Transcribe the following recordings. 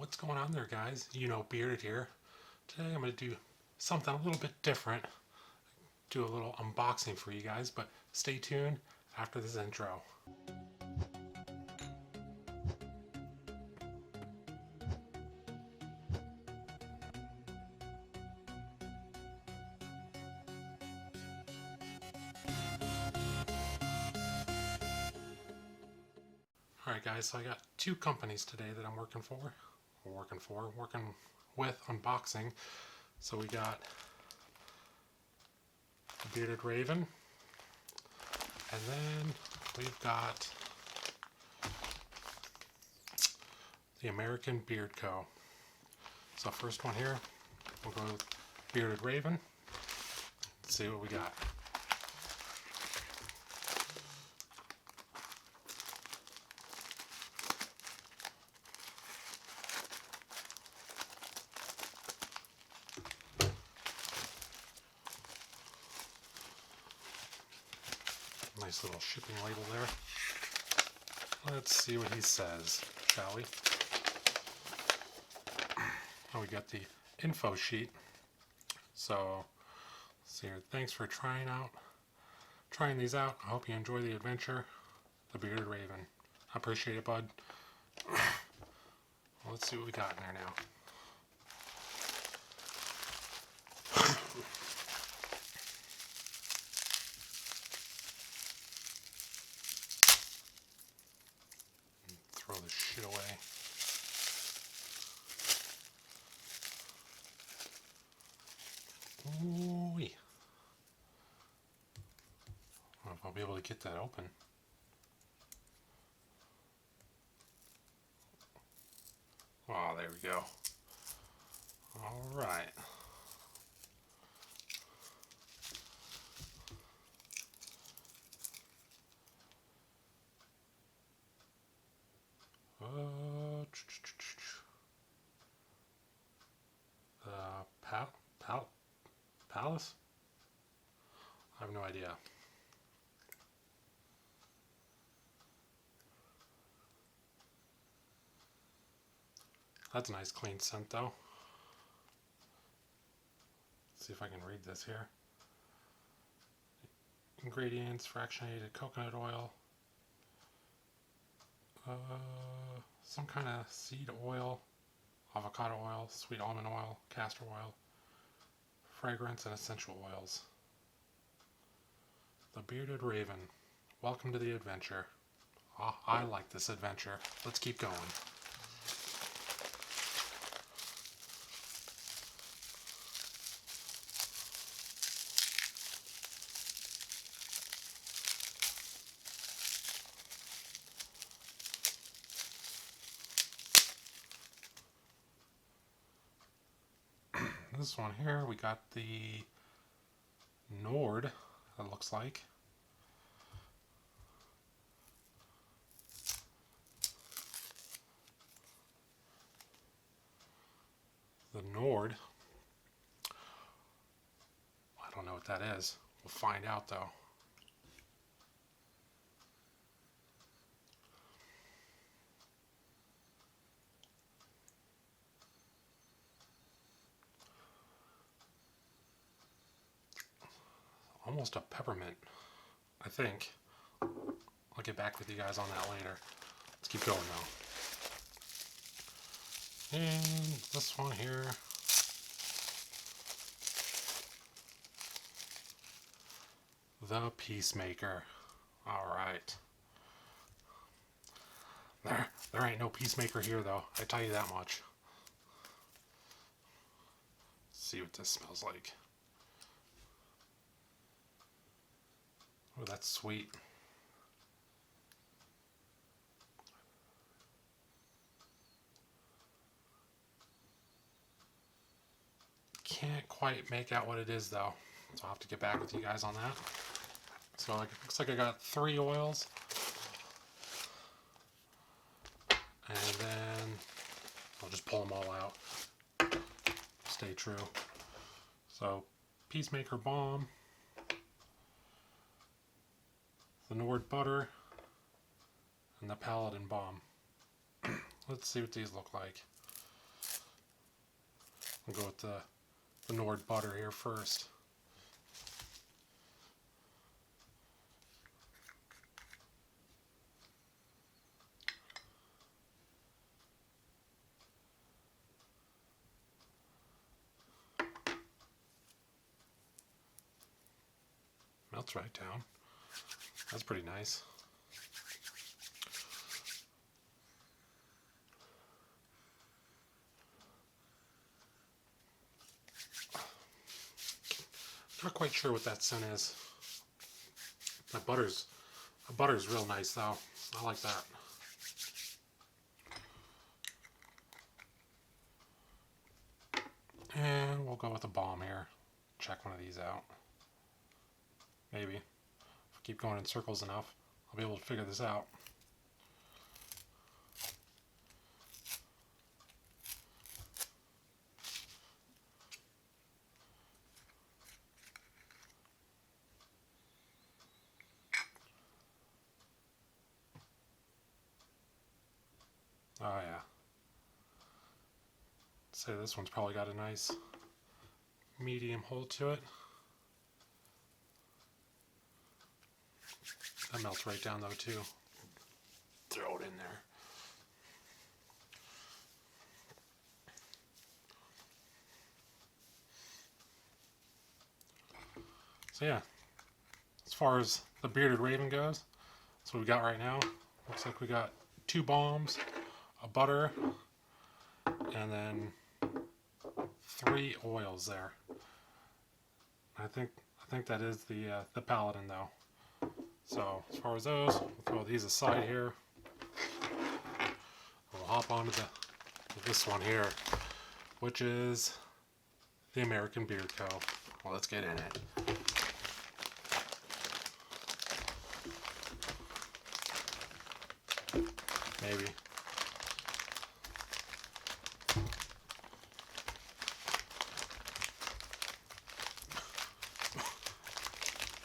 What's going on there, guys? Bearded here. Today I'm going to do something a little bit different. Do a little unboxing for you guys, but stay tuned after this intro. Alright guys, so I got two companies today that I'm working with unboxing. So we got the Bearded Raven, and then we've got the American Beard Co. So first one here, we'll go with Bearded Raven. Let's see what we got. Nice little shipping label there. Let's see what he says, shall we? Oh, we got the info sheet. So, let's see here. Thanks for trying these out. I hope you enjoy the adventure. The Bearded Raven. I appreciate it, bud. Well, let's see what we got in there now. Throw this shit away. Ooh-wee. I don't know if I'll be able to get that open. Oh, there we go. All right. Palace? I have no idea. That's a nice clean scent though. Let's see if I can read this here. Ingredients: fractionated coconut oil, some kind of seed oil, avocado oil, sweet almond oil, castor oil, fragrance, and essential oils. The Bearded Raven. Welcome to the adventure. Oh, I like this adventure. Let's keep going. This one here, we got the Nord, it looks like. The Nord. I don't know what that is. We'll find out though. Almost a peppermint, I think. I'll get back with you guys on that later. Let's keep going though. And this one here. The Peacemaker. Alright. There ain't no Peacemaker here though, I tell you that much. Let's see what this smells like. Oh, that's sweet. Can't quite make out what it is though, so I'll have to get back with you guys on that. So it looks like I got 3 oils, and then I'll just pull them all out. Stay true. So Peacemaker Balm, the Nord Butter, and the Paladin Balm. Let's see what these look like. I'll go with the Nord butter here first. Melts right down. That's pretty nice. Not quite sure what that scent is. The butter's real nice though. I like that. And we'll go with a balm here. Check one of these out. Maybe. If I keep going in circles enough, I'll be able to figure this out. Oh yeah. Say this one's probably got a nice medium hold to it. That melts right down though too. Throw it in there. So yeah, as far as the bearded raven goes, that's what we got right now. Looks like we got 2 balms, a butter, and then 3 oils there. I think that is the paladin though. So as far as those, we'll throw these aside here. We'll hop on to this one here, which is the American Beard Co. Well, let's get in it. Maybe.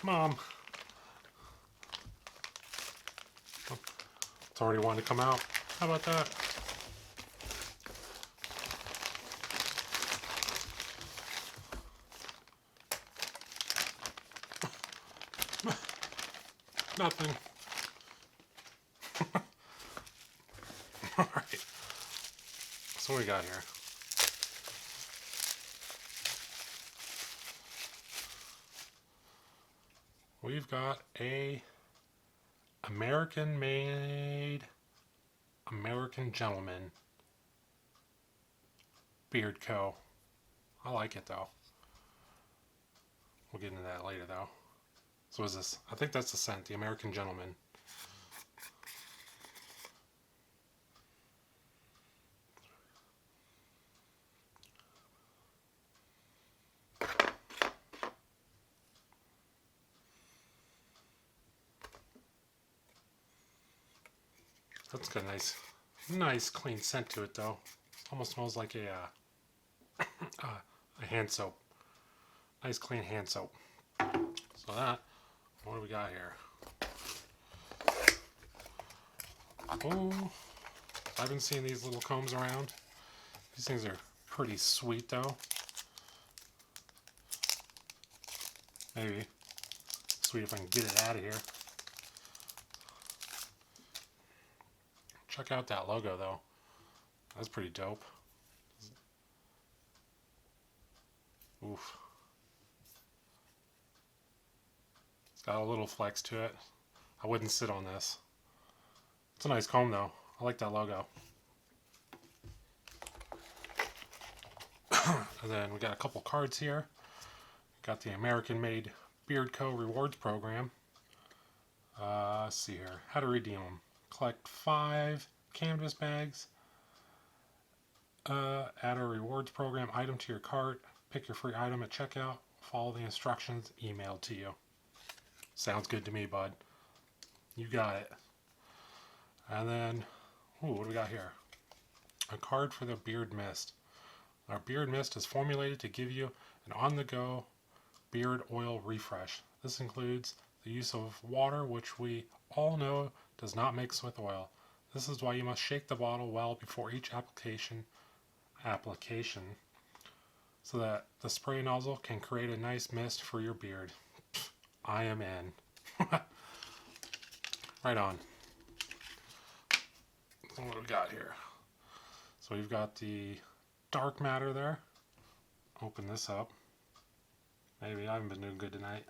Mom. It's already wanting to come out. How about that? Nothing. Alright. So what we got here? We've got a American-made American Gentleman Beard Co. I like it though. We'll get into that later though. So is this? I think that's the scent, the American Gentleman. That's got a nice clean scent to it though. Almost smells like a hand soap. Nice clean hand soap. So that, what do we got here? Oh, I've been seeing these little combs around. These things are pretty sweet though. Maybe. Sweet if I can get it out of here. Check out that logo though. That's pretty dope. Oof. It's got a little flex to it. I wouldn't sit on this. It's a nice comb though. I like that logo. And then we got a couple cards here. Got the American Made Beard Co. Rewards Program. Let's see here. How to redeem them. Collect 5 canvas bags. Add a rewards program item to your cart. Pick your free item at checkout. Follow the instructions emailed to you. Sounds good to me, bud. You got it. And then, ooh, what do we got here? A card for the Beard Mist. Our Beard Mist is formulated to give you an on-the-go beard oil refresh. This includes the use of water, which we all know does not mix with oil. This is why you must shake the bottle well before each application. so that the spray nozzle can create a nice mist for your beard. I am in. Right on. So what do we got here? So we've got the dark matter there. Open this up. Maybe I haven't been doing good tonight.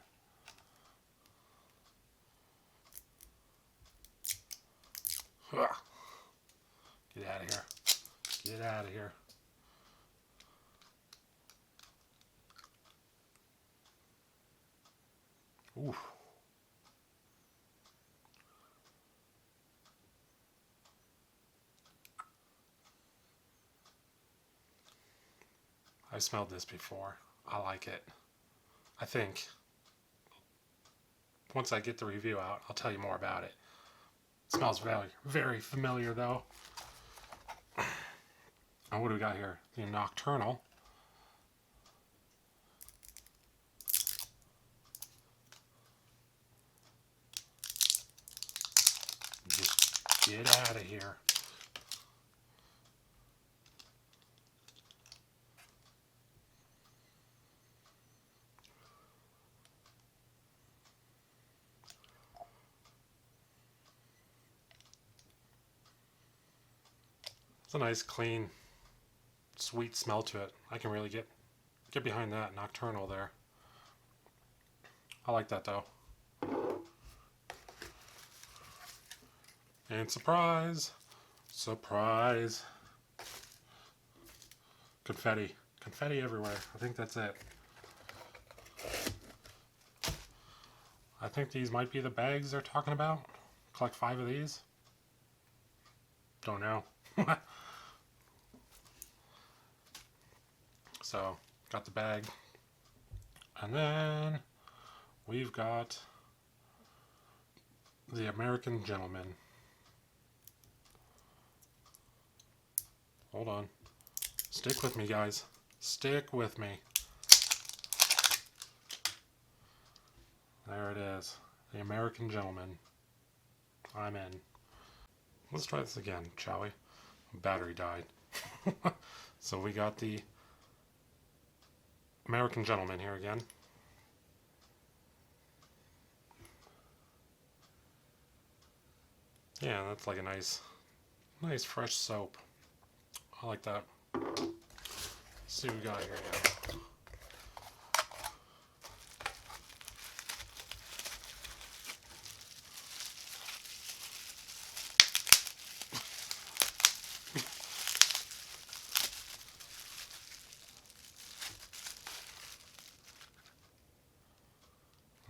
Get out of here. Get out of here. Ooh. I've smelled this before. I like it. I think once I get the review out, I'll tell you more about it. It smells very, very familiar though. And what do we got here? The Nocturnal. Just get out of here. It's a nice, clean, sweet smell to it. I can really get behind that Nocturnal there. I like that though. And surprise! Surprise! Confetti. Confetti everywhere. I think that's it. I think these might be the bags they're talking about. Collect 5 of these. Don't know. So, got the bag. And then we've got the American Gentleman. Hold on. Stick with me, guys. Stick with me. There it is. The American Gentleman. I'm in. Let's try this again, shall we? Battery died. So we got the American Gentleman here again. Yeah, that's like a nice fresh soap. I like that. Let's see what we got here now.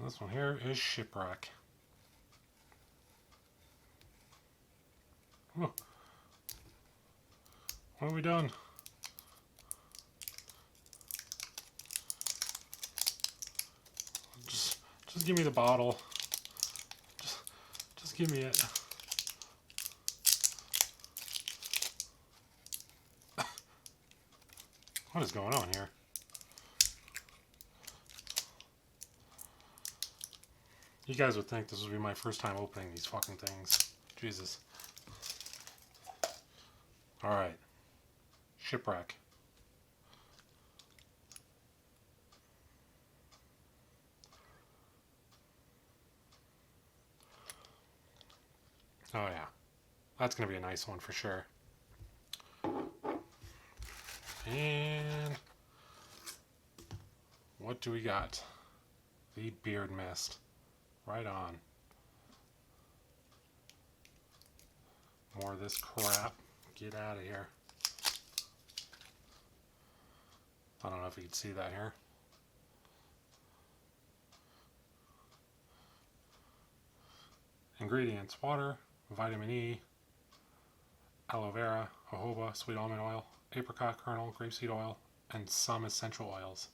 This one here is Shipwreck. Oh. What have we done? Just give me the bottle. Just give me it. What is going on here? You guys would think this would be my first time opening these fucking things. Jesus. Alright. Shipwreck. Oh yeah. That's going to be a nice one for sure. And what do we got? The Beard Mist. Right on. More of this crap. Get out of here. I don't know if you can see that here. Ingredients: water, vitamin E, aloe vera, jojoba, sweet almond oil, apricot kernel, grapeseed oil, and some essential oils.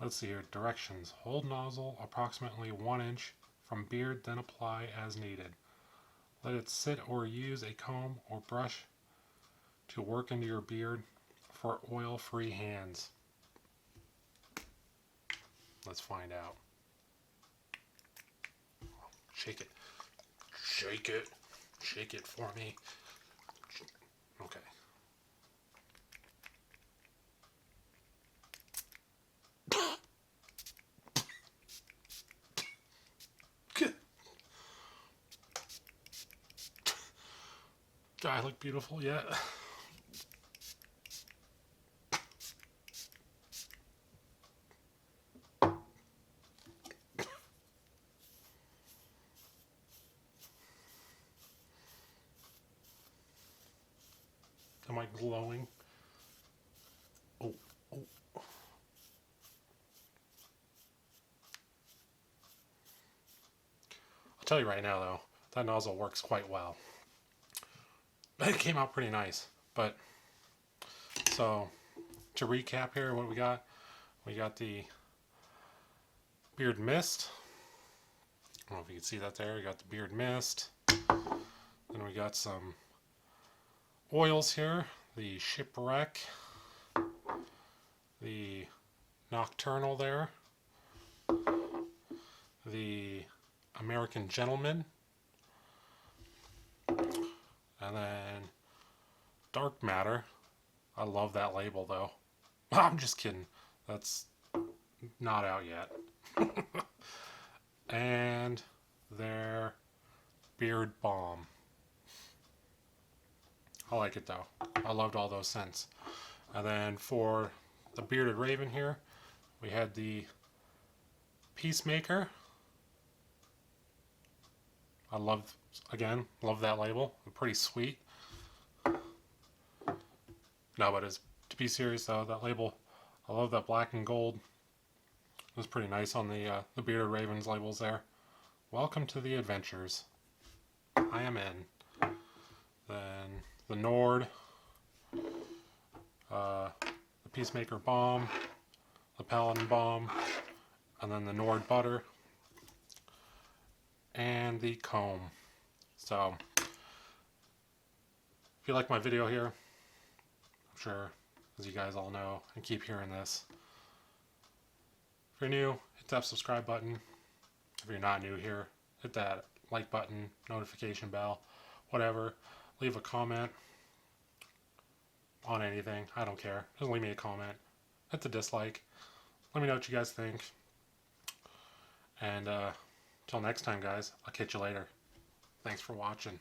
Let's see here. Directions: hold nozzle approximately 1 inch from beard, then apply as needed. Let it sit or use a comb or brush to work into your beard for oil-free hands. Let's find out. Shake it. Shake it. Shake it for me. Okay. Do I look beautiful yet? Am I glowing? Oh, oh. I'll tell you right now though, that nozzle works quite well. It came out pretty nice. But, so, to recap here, what we got the beard mist. I don't know if you can see that there. We got the beard mist. Then we got some oils here. The shipwreck. The nocturnal there. The American gentleman. And then dark matter. I love that label though. I'm just kidding. That's not out yet. And their beard balm. I like it though. I loved all those scents. And then for the bearded raven here, we had the Peacemaker. I love that label. Pretty sweet. No, but to be serious though, that label, I love that black and gold. It was pretty nice on the bearded ravens labels there. Welcome to the adventures. I am in. Then the Nord, the Peacemaker Balm, the Paladin Balm, and then the Nord Butter, and the Comb. So, if you like my video here, I'm sure, as you guys all know, and keep hearing this, if you're new, hit that subscribe button. If you're not new here, hit that like button, notification bell, whatever. Leave a comment on anything. I don't care. Just leave me a comment. Hit the dislike. Let me know what you guys think. And until next time, guys, I'll catch you later. Thanks for watching.